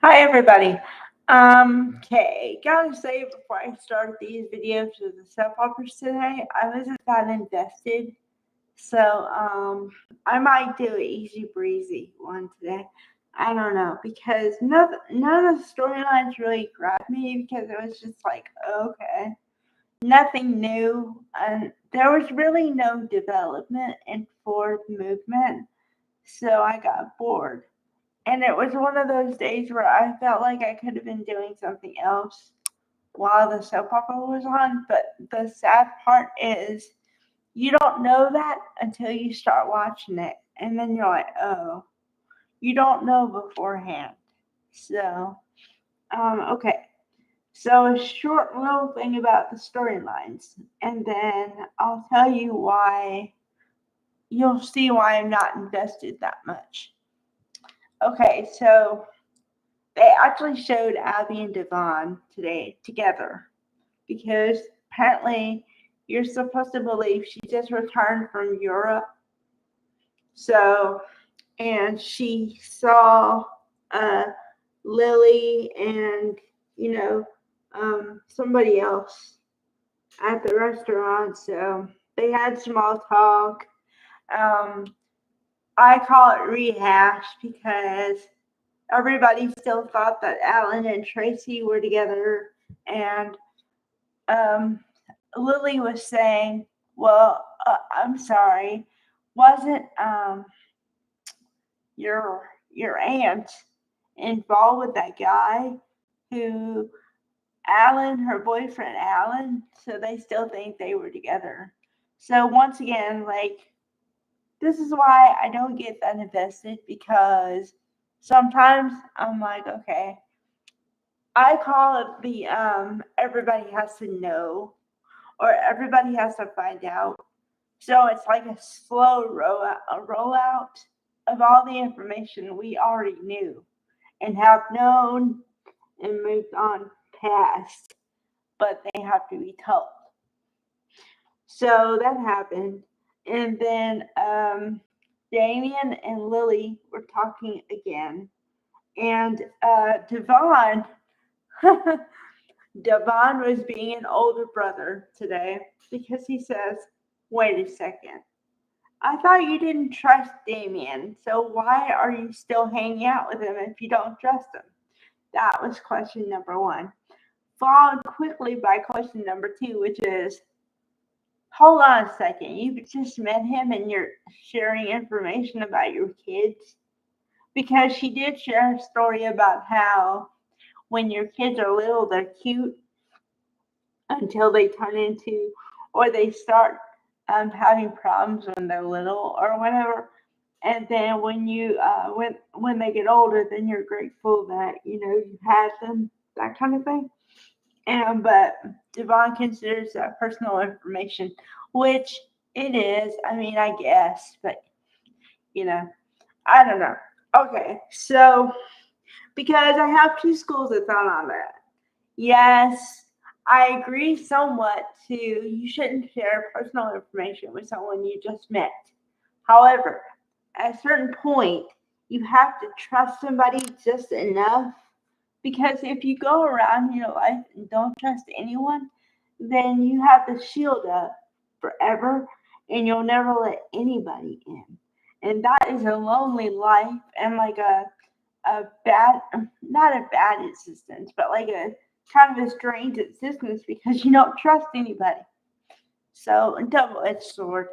Hi everybody. Okay, gotta say before I start these videos with the soap operas today, I wasn't that invested. So I might do an easy breezy one today. I don't know because none of the storylines really grabbed me because it was just like okay, nothing new, and there was really no development and forward movement, so I got bored. And it was one of those days where I felt like I could have been doing something else while the soap opera was on. But the sad part is you don't know that until you start watching it. And then you're like, oh, you don't know beforehand. So, okay. So, a short little thing about the storylines. And then I'll tell you why you'll see why I'm not invested that much. Okay, so they actually showed Abby and Devon today together because apparently you're supposed to believe she just returned from Europe. So, and she saw uh, Lily and, you know, somebody else at the restaurant. So they had small talk. Um, I call it rehash because everybody still thought that Alan and Tracy were together, and um, Lily was saying, "Well, I'm sorry, wasn't your aunt involved with that guy who Alan, her boyfriend Alan?" So they still think they were together. So once again, like this is why I don't get that invested because sometimes I'm like, okay, I call it the everybody has to know or everybody has to find out. So it's like a slow rollout of all the information we already knew and have known and moved on past, but they have to be told. So that happened. And then Damien and Lily were talking again. And Devon Devon was being an older brother today because he says, wait a second. I thought you didn't trust Damien, so why are you still hanging out with him if you don't trust him? That was question number one. Followed quickly by question number two, which is, hold on a second, you just met him and you're sharing information about your kids? Because she did share a story about how when your kids are little, they're cute until they turn into or they start having problems when they're little or whatever. And then when they get older, then you're grateful that you had them, that kind of thing. And but Devon considers that personal information, which it is. I mean, I guess, but you know, I don't know. Okay, so because I have two schools of thought on that. Yes, I agree somewhat to you shouldn't share personal information with someone you just met. However, at a certain point, you have to trust somebody just enough because if you go around your life and don't trust anyone, then you have the shield up forever and you'll never let anybody in. And that is a lonely life and like a bad, not a bad existence, but like a kind of a strange existence because you don't trust anybody. So, a double edged sword.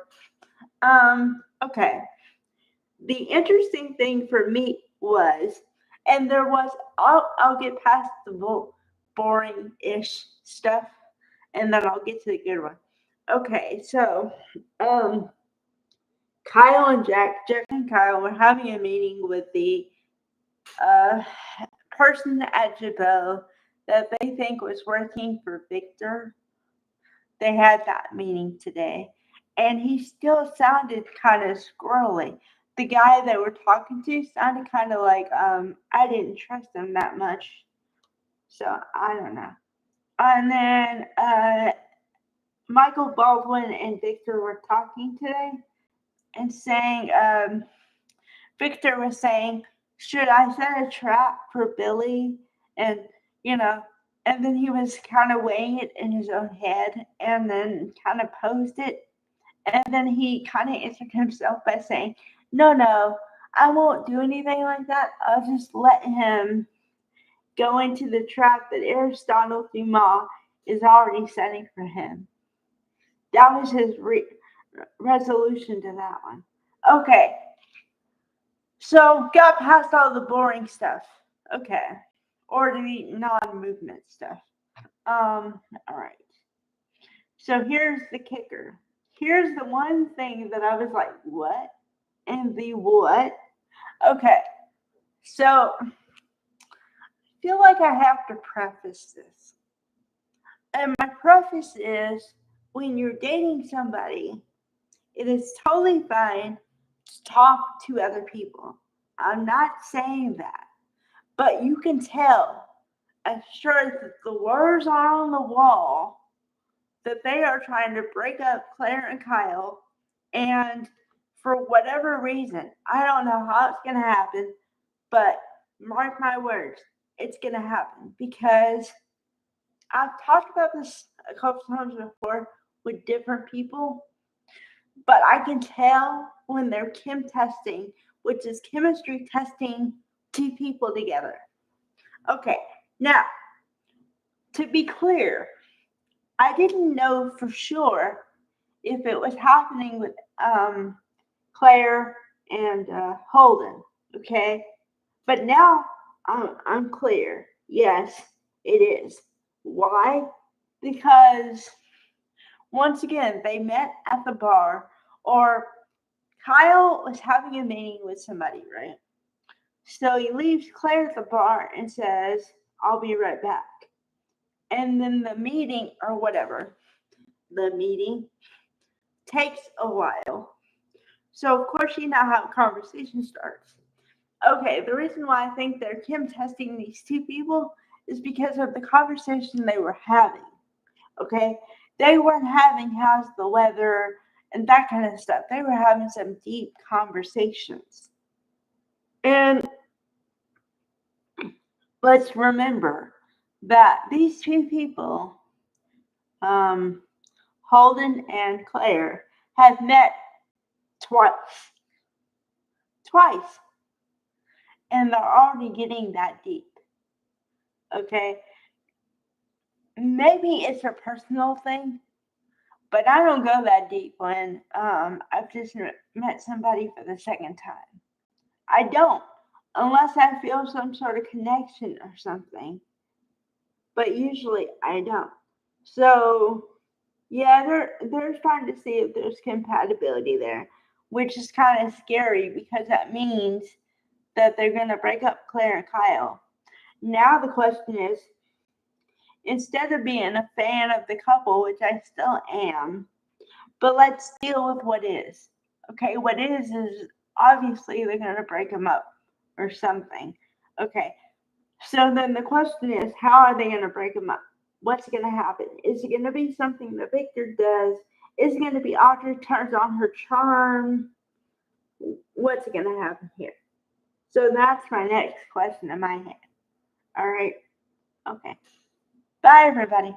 Okay. The interesting thing for me was, and there was, I'll get past the boring ish stuff and then I'll get to the good one. Okay, so, um, Kyle and Jack and Kyle were having a meeting with the uh, person at Jabot that they think was working for Victor. They had that meeting today, and he still sounded kind of squirrely. The guy that we're talking to sounded kind of like I didn't trust him that much, so I don't know. And then Michael Baldwin and Victor were talking today and saying Victor was saying should I set a trap for Billy? And, you know, and then he was kind of weighing it in his own head and then kind of posed it. And then he kind of answered himself by saying, no, I won't do anything like that. I'll just let him go into the trap that Aristotle Dumas is already setting for him. That was his resolution to that one. Okay. So, got past all the boring stuff. Okay. Or the non-movement stuff. All right. So, here's the kicker. Here's the one thing that I was like, what? And the what? Okay. So, I feel like I have to preface this. And my preface is when you're dating somebody, it is totally fine to talk to other people. I'm not saying that. But you can tell, as sure as the words are on the wall, that they are trying to break up Claire and Kyle. And for whatever reason, I don't know how it's going to happen, but mark my words, it's going to happen. Because I've talked about this a couple times before with different people, but I can tell when they're chem testing, which is chemistry testing two people together. Okay, now, to be clear, I didn't know for sure if it was happening with Claire and Holden, okay? But now I'm clear. Yes, it is. Why? Because, once again, they met at the bar, or Kyle was having a meeting with somebody, right? So he leaves Claire at the bar and says, I'll be right back. And then the meeting, or whatever, the meeting takes a while. So, of course, you know how a conversation starts. Okay, the reason why I think they're chem testing these two people is because of the conversation they were having. Okay? They weren't having how's the weather and that kind of stuff. They were having some deep conversations. And let's remember that these two people, Holden and Claire, have met twice. And they're already getting that deep. Okay? Maybe it's a personal thing, but I don't go that deep when I've just met somebody for the second time. I don't, unless I feel some sort of connection or something. But usually I don't. So, yeah, they're trying to see if there's compatibility there, which is kind of scary because that means that they're going to break up Claire and Kyle. Now the question is, instead of being a fan of the couple, which I still am, but let's deal with what is. Okay, what is obviously they're going to break them up or something. Okay, so then the question is, how are they going to break them up? What's going to happen? Is it going to be something that Victor does? Is it going to be Audrey turns on her charm? What's going to happen here? So that's my next question in my head. All right. Okay. Bye, everybody.